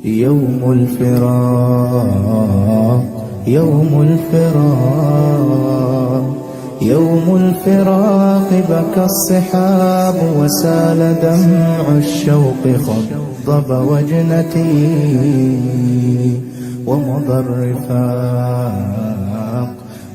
يوم الفراق يوم الفراق يوم الفراق بكى الصحاب وسال دمع الشوق خضب وجنتي ومضى الرفاق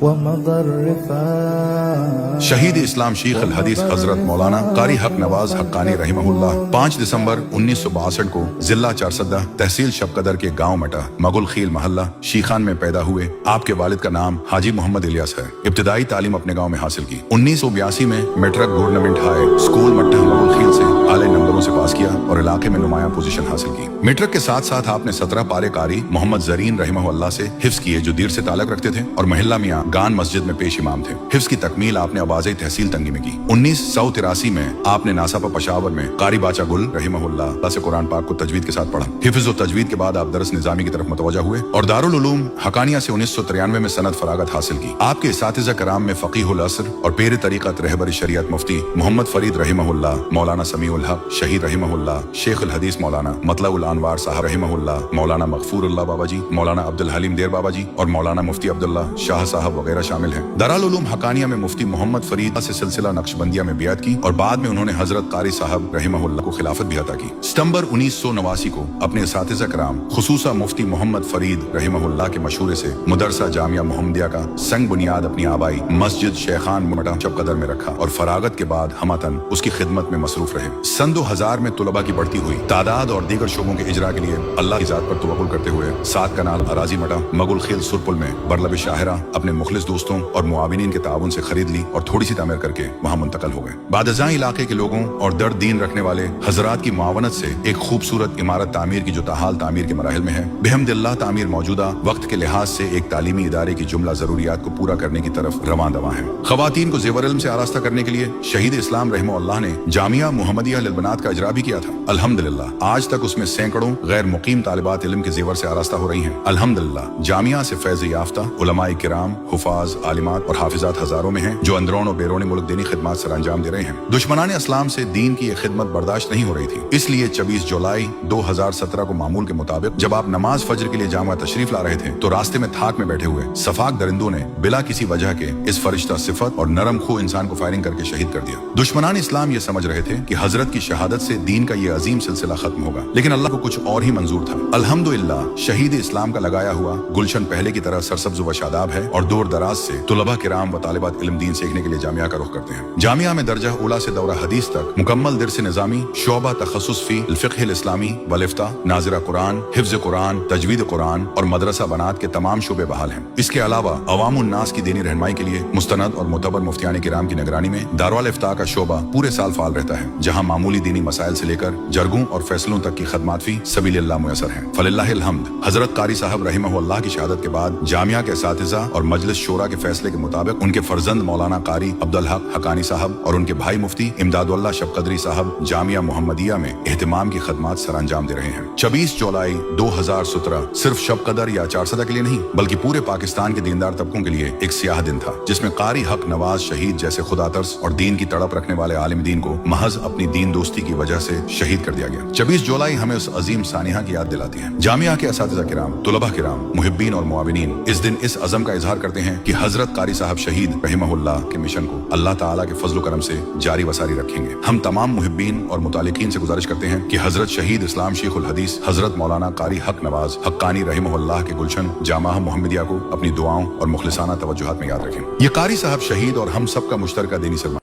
ومضى الرفاق. شہید اسلام شیخ الحدیث حضرت مولانا قاری حق نواز حقانی رحمہ اللہ 5 دسمبر 1962 کو ضلع چارسدہ تحصیل شب قدر کے گاؤں مٹا مغل خیل محلہ شیخان میں پیدا ہوئے. آپ کے والد کا نام حاجی محمد الیاس ہے. ابتدائی تعلیم اپنے گاؤں میں حاصل کی. 1982 میں میٹرک گورنمنٹ ہائی اسکول مٹا مغل خیل سے اعلی نمبروں سے پاس کیا اور علاقے میں نمایاں پوزیشن حاصل کی. میٹرک کے ساتھ ساتھ آپ نے 17 پارے قاری محمد زرین رحمہ اللہ سے حفظ کیے جو دیر سے تعلق رکھتے تھے اور محلہ میاں گان مسجد میں پیش امام تھے. حفظ کی تکمیل آپ نے آبازی تحصیل تنگی میں کی. 1983 میں آپ نے ناصافہ پشاور میں قاری باچا گل رحمہ اللہ سے قرآن پاک کو تجوید کے ساتھ پڑھا. حفظ و تجوید کے بعد آپ درس نظامی کی طرف متوجہ ہوئے اور دارالعلوم حقانیہ سے 1993 میں سند فراغت حاصل کی. آپ کے اساتذہ کرام میں فقیہ العصر اور پیر طریقت رہبر شریعت مفتی محمد فرید رحمہ اللہ، مولانا سمیع الحق شہید رحمہ اللہ، شیخ الحدیث مولانا مطلع الانوار صاحب رحمہ اللہ، مولانا مغفور اللہ بابا جی، مولانا عبدالحلیم دیر بابا جی اور مولانا مفتی عبداللہ شاہ صاحب وغیرہ شامل ہیں. دارالعلوم حقانیہ میں مفتی محمد فرید سے سلسلہ نقشبندیہ میں بیعت کی اور بعد میں انہوں نے حضرت قاری صاحب رحمہ اللہ کو خلافت بھی عطا کی. ستمبر 1989 کو اپنے اساتذہ کرام خصوصا مفتی محمد فرید رحمہ اللہ کے مشورے سے مدرسہ جامعہ محمدیہ کا سنگ بنیاد اپنی آبائی مسجد شیخان مٹا شب قدر میں رکھا اور فراغت کے بعد ہمتن اس کی خدمت میں مصروف رہے. سن 2000 میں طلباء کی بڑھتی ہوئی تعداد اور دیگر شعبوں کے اجرا کے لیے اللہ کی ذات پر توکل کرتے ہوئے 7 کنال اراضی مٹا مغل خیل سرپل میں برلب شاہرہ اپنے مخلص دوستوں اور معاونین کے تعاون سے خرید لی اور تھوڑی سی تعمیر کر کے وہاں منتقل ہو گئے. بعد ازاں علاقے کے لوگوں اور درد دین رکھنے والے حضرات کی معاونت سے ایک خوبصورت عمارت تعمیر کی جو تاحال تعمیر کے مراحل میں ہے. بحمد اللہ تعمیر موجودہ وقت کے لحاظ سے ایک تعلیمی ادارے کی جملہ ضروریات کو پورا کرنے کی طرف رواں دواں ہے. خواتین کو زیور علم سے آراستہ کرنے کے لیے شہید اسلام رحمہ اللہ نے جامعہ محمدیہ للبنات کا اجرا بھی کیا تھا. الحمدللہ آج تک اس میں سینکڑوں غیر مقیم طالبات علم کے زیور سے آراستہ ہو رہی ہیں. الحمدللہ جامعہ سے فیض یافتہ علماء کرام، حفاظ، عالمات اور حافظات ہزاروں میں ہیں جو اندرون و بیرون ملک دینی خدمات سر انجام دے رہے ہیں. دشمنان اسلام سے دین کی یہ خدمت برداشت نہیں ہو رہی تھی. اس لیے 24 جولائی 2017 کو معمول کے مطابق جب آپ نماز فجر کے لیے جامعہ تشریف لا رہے تھے تو راستے میں تھاک میں بیٹھے ہوئے سفاک درندوں نے بلا کسی وجہ کے اس فرشتہ صفت اور نرم خو انسان کو فائرنگ کر کے شہید کر دیا. دشمنان اسلام یہ سمجھ رہے تھے کہ حضرت کی شہادت سے دین کا یہ عظیم سلسلہ ختم ہوگا، لیکن اللہ کو کچھ اور ہی منظور تھا. الحمدللہ شہید اسلام کا لگایا ہوا گلشن پہلے کی طرح سرسبز و شاداب ہے اور دور دراز سے طلباء کرام و طالبات علم دین سیکھنے کے لیے جامعہ کا رخ کرتے ہیں. جامعہ میں درجہ اولا سے دورہ حدیث تک مکمل درس نظامی، شعبہ تخصص فی الفقہ الاسلامی والافتاء، ناظرہ قرآن، حفظ قرآن، تجوید قرآن اور مدرسہ بنات کے تمام شعبے بحال ہیں. اس کے علاوہ عوام الناس کی دینی رہنمائی کے لیے مستند اور معتبر مفتیان کرام کی نگرانی میں دارالفتاء کا شعبہ پورے سال فعال رہتا ہے، جہاں معمولی دینی مسائل سے لے کر جرگوں اور فیصلوں تک کی خدمات فی سبیل اللہ میسر ہیں. فللہ الحمد. حضرت قاری صاحب رحمہ اللہ کی شہادت کے بعد جامعہ کے اساتذہ اور مجلس شورا کے فیصلے کے مطابق ان کے فرزند مولانا قاری عبدالحق حقانی صاحب اور ان کے بھائی مفتی امداد اللہ شب قدری صاحب جامعہ محمدیہ میں اہتمام کی خدمات سر انجام دے رہے ہیں. 24 جولائی 2017 صرف شب قدر یا چارسدہ کے لیے نہیں بلکہ پورے پاکستان کے دیندار طبقوں کے لیے ایک سیاہ دن تھا، جس میں قاری حق نواز شہید جیسے خدا ترس اور دین کی تڑپ رکھنے والے عالم دین کو محض اپنی دین دوستی کی وجہ سے شہید کر دیا گیا. 24 جولائی ہمیں اس عظیم سانحہ کی یاد دلاتی ہے. جامعہ کے اساتذہ کرام، طلباء کرام، محبین اور معاونین اس دن اس عزم کا اظہار کرتے ہیں کہ حضرت قاری صاحب شہید رحمہ اللہ کے مشن کو اللہ تعالیٰ کے فضل و کرم سے جاری وساری رکھیں گے. ہم تمام محبین اور متعلقین سے گزارش کرتے ہیں کہ حضرت شہید اسلام شیخ الحدیث حضرت مولانا قاری حق نواز حقانی رحمہ اللہ کے گلشن جامعہ محمدیہ کو اپنی دعاؤں اور مخلصانہ توجہات میں یاد رکھیں. یہ قاری صاحب شہید اور ہم سب کا مشترکہ دینی سرمایہ